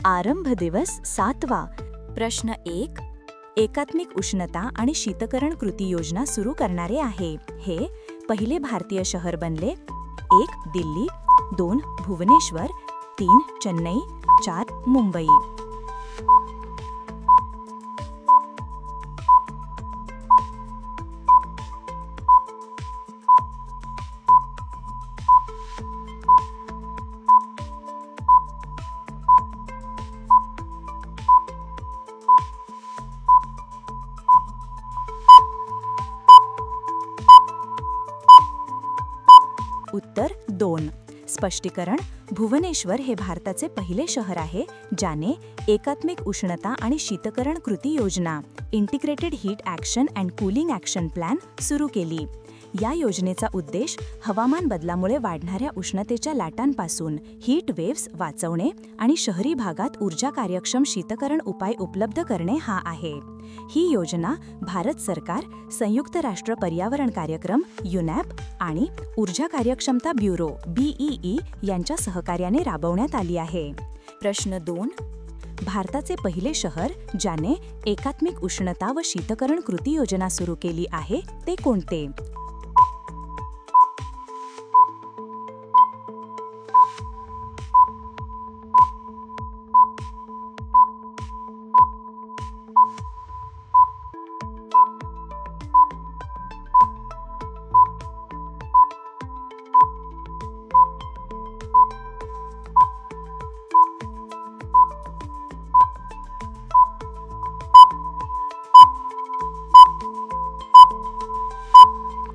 आरंभ दिवस 7वा. प्रश्न 1. एकात्मिक उष्णता आणि शीतकरण कृती योजना सुरू करणारे आहे. हे पहिले भारतीय शहर बनले. 1. दिल्ली, 2. भुवनेश्वर, 3. चेन्नई, 4. मुंबई. उत्तर 2. स्पष्टीकरण. भुवनेश्वर हे भारताचे पहिले शहर आहे ज्याने एकात्मिक उष्णता आणि शीतकरण कृती योजना integrated heat action and cooling action plan सुरू केली. या योजनेचा उद्देश हवामान बदलामुळे वाढणाऱ्या उष्णतेच्या लाटांपासून हीट वेव्स वाचवणे आणि शहरी भागात ऊर्जा कार्यक्षम शीतकरण उपाय उपलब्ध करणे हा आहे. ही योजना भारत सरकार, संयुक्त राष्ट्र पर्यावरण कार्यक्रम युनॅप आणि ऊर्जा कार्यक्षमता ब्युरो BEE यांच्या सहकार्याने राबवण्यात आली आहे. प्रश्न 2. भारताचे पहिले शहर ज्याने एकात्मिक उष्णता व शीतकरण कृती योजना सुरू केली आहे ते कोणते?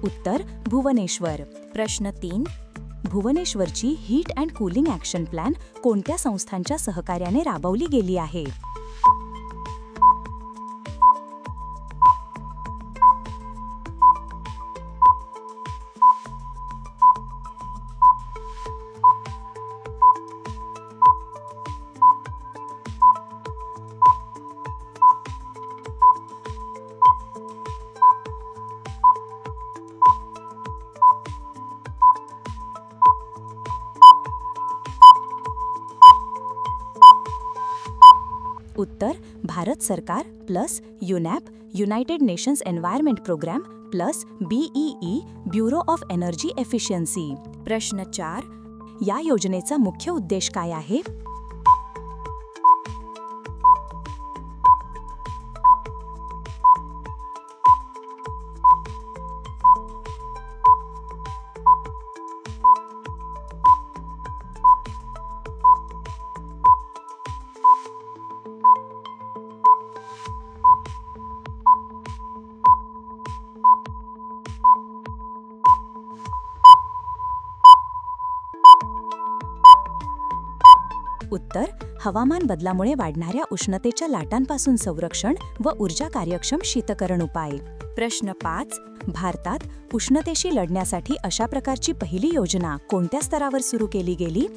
उत्तर भुवनेश्वर. प्रश्न 3. भुवनेश्वरची heat and cooling action plan कोणत्या संस्थांच्या सहकार्याने राबवली गेली आहे? उत्तर भारत सरकार plus UNEP United Nations Environment Programme plus BEE Bureau of Energy Efficiency. प्रश्न 4. या योजनेचा मुख्य उद्देश काय आहे? उत्तर हवामान बदलामुळे वाढणाऱ्या उष्णतेच्या लाटांपासून संरक्षण व ऊर्जा कार्यक्षम शीतकरण उपाय. प्रश्न 5. भारतात उष्णतेशी लढण्यासाठी अशा प्रकारची पहिली योजना कोणत्या स्तरावर सुरू केली गेली?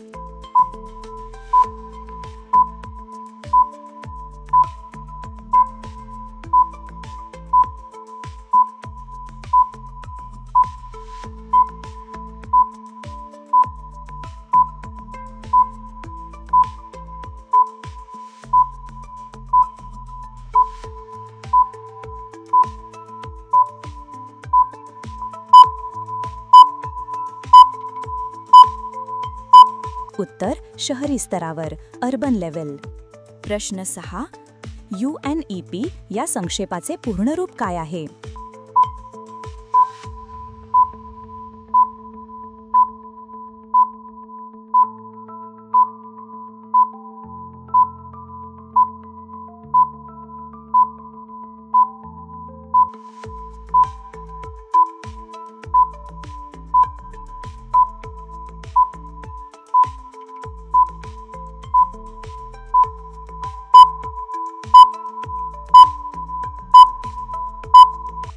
उत्तर शहरी स्तरावर अर्बन लेव्हल. प्रश्न 6. UNEP या संक्षेपाचे पूर्ण रूप काय आहे?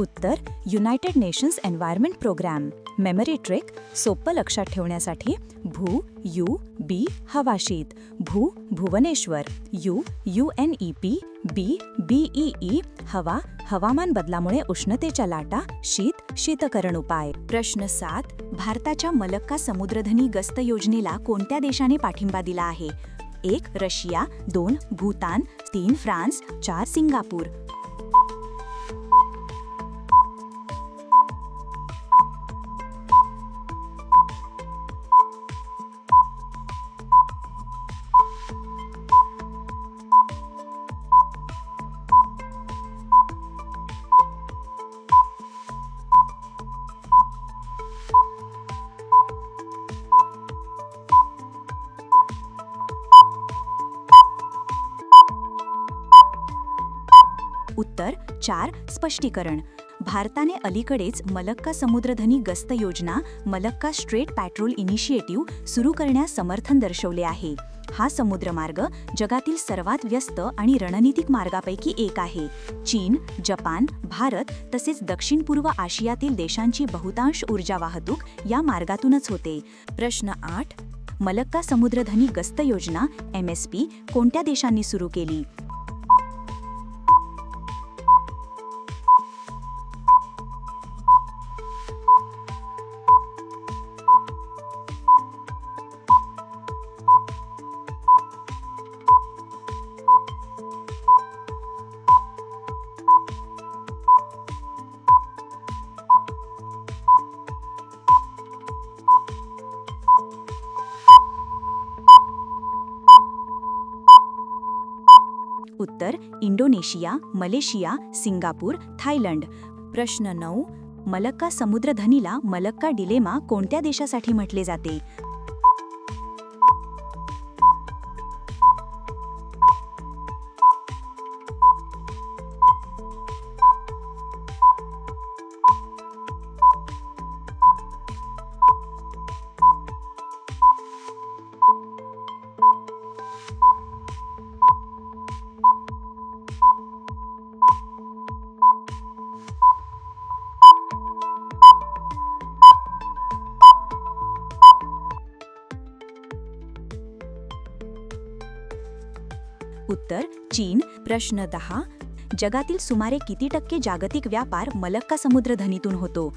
उत्तर United Nations Environment Programme. Memory trick सोपं लक्षात ठेवण्यासाठी भू यू बी हवाशीत, भू भुवनेश्वर, UNEP, BEE हवा हवामान बदलामुळे उष्णतेच्या लाटा, शीतकरण उपाय. प्रश्न 7. भारताच्या मलक्का समुद्रधनी गस्त योजनेला कोणत्या देशाने पाठिंबा दिला आहे? 1 रशिया, 2 भूतान, 3 फ्रान्स, 4 सिंगापूर. उत्तर 4 स्पष्टीकरण. भारताने अलीकडेच मलक्का समुद्रधनी गस्त योजना मलक्का स्ट्रेट पॅट्रोल इनिशिएटिव्ह सुरू करण्यास समर्थन दर्शवले आहे. हा समुद्रमार्ग जगातील सर्वात व्यस्त आणि रणनीतिक मार्गापैकी एक आहे. चीन, जपान, भारत तसेच दक्षिण पूर्व आशियातील देशांची बहुतांश ऊर्जा वाहतूक या मार्गातूनच होते. प्रश्न 8. मलक्का समुद्रधनी गस्त योजना MSP कोणत्या देशांनी सुरू केली? उत्तर इंडोनेशिया, मलेशिया, सिंगापूर, थायलंड. प्रश्न 9. मलक्का समुद्रधनीला मलक्का डिलेमा कोणत्या देशासाठी म्हटले जाते? उत्तर चीन. प्रश्न 10. जगातील सुमारे किती टक्के जागतिक व्यापार मलक्का समुद्रधनीतून होतो?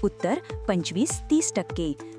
उत्तर 25-30%.